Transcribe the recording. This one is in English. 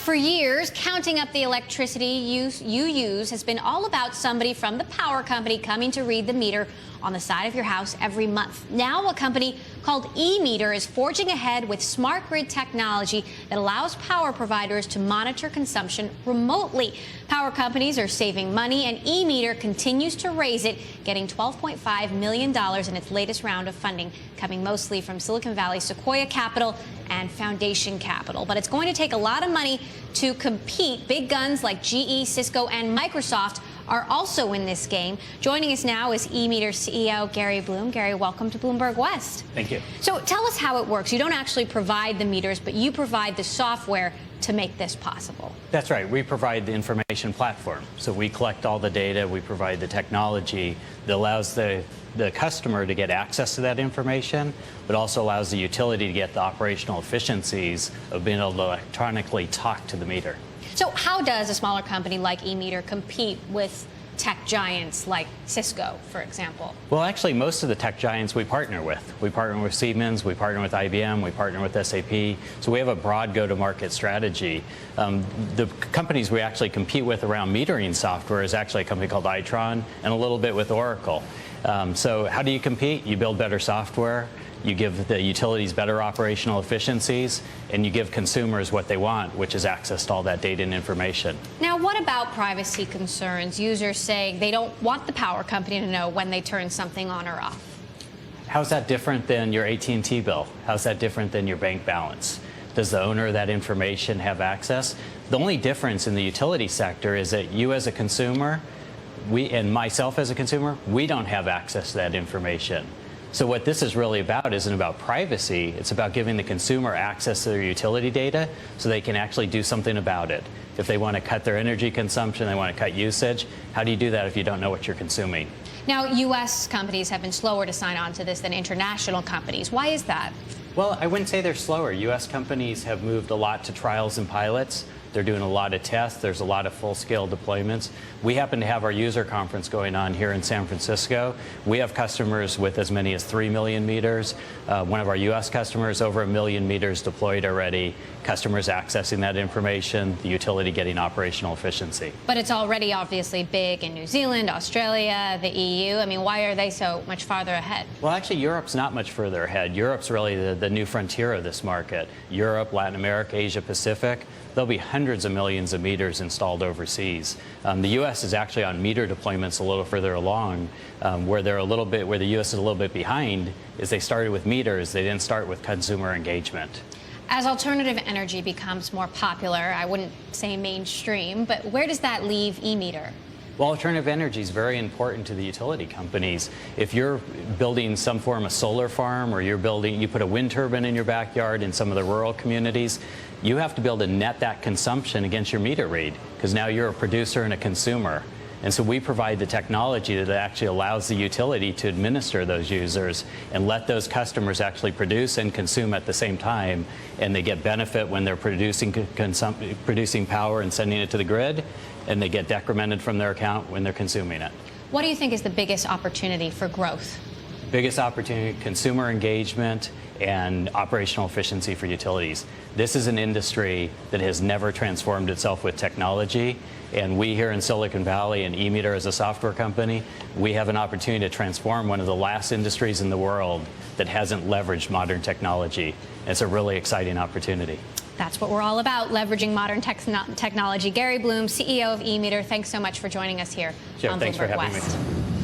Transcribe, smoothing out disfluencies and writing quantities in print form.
for years, counting up the electricity you use has been all about somebody from the power company coming to read the meter on the side of your house every month. Now a company called EMeter is forging ahead with smart grid technology that allows power providers to monitor consumption remotely. Power companies are saving money, and EMeter continues to raise it, getting $12.5 million in its latest round of funding, coming mostly from Silicon Valley, Sequoia Capital, and Foundation Capital. But it's going to take a lot of money to compete. Big guns like GE, Cisco, and Microsoft are also in this game. Joining us now is EMeter CEO Gary Bloom. Gary, welcome to Bloomberg West. Thank you. So tell us how it works. You don't actually provide the meters, but you provide the software to make this possible. That's right. We provide the information platform. So we collect all the data. We provide the technology that allows the customer to get access to that information, but also allows the utility to get the operational efficiencies of being able to electronically talk to the meter. So how does a smaller company like EMeter compete with tech giants like Cisco, for example? Well, actually, most of the tech giants we partner with. We partner with Siemens, we partner with IBM, we partner with SAP. So we have a broad go-to-market strategy. The companies we actually compete with around metering software is actually a company called Itron and a little bit with Oracle. So how do you compete? You build better software. You give the utilities better operational efficiencies, and you give consumers what they want, which is access to all that data and information. Now, what about privacy concerns? Users say they don't want the power company to know when they turn something on or off. How's that different than your AT&T bill? How's that different than your bank balance? Does the owner of that information have access? The only difference in the utility sector is that you as a consumer, and myself as a consumer, we don't have access to that information. So what this is really about isn't about privacy. It's about giving the consumer access to their utility data so they can actually do something about it. If they want to cut their energy consumption, they want to cut usage, how do you do that if you don't know what you're consuming? Now, U.S. companies have been slower to sign on to this than international companies. Why is that? Well, I wouldn't say they're slower. U.S. companies have moved a lot to trials and pilots. They're doing a lot of tests. There's a lot of full-scale deployments. We happen to have our user conference going on here in San Francisco. We have customers with as many as 3 million meters. One of our U.S. customers, over 1 million meters deployed already. Customers accessing that information, the utility getting operational efficiency. But it's already obviously big in New Zealand, Australia, the EU. I mean, why are they so much farther ahead? Well, actually, Europe's not much further ahead. Europe's really the new frontier of this market. Europe, Latin America, Asia Pacific. There'll be hundreds of millions of meters installed overseas. The U.S. is actually on meter deployments a little further along. Where the U.S. is a little bit behind is they started with meters. They didn't start with consumer engagement. As alternative energy becomes more popular, I wouldn't say mainstream, but where does that leave EMeter? Well, alternative energy is very important to the utility companies. If you're building some form of solar farm, or you put a wind turbine in your backyard in some of the rural communities, you have to be able to net that consumption against your meter read, because now you're a producer and a consumer. And so we provide the technology that actually allows the utility to administer those users and let those customers actually produce and consume at the same time. And they get benefit when they're producing power and sending it to the grid, and they get decremented from their account when they're consuming it. What do you think is the biggest opportunity for growth? Biggest opportunity, consumer engagement and operational efficiency for utilities. This is an industry that has never transformed itself with technology, and we here in Silicon Valley and EMeter as a software company, we have an opportunity to transform one of the last industries in the world that hasn't leveraged modern technology. It's a really exciting opportunity. That's what we're all about, leveraging modern technology. Gary Bloom, CEO of EMeter, thanks so much for joining us here on Thanks for Bloomberg having West. me.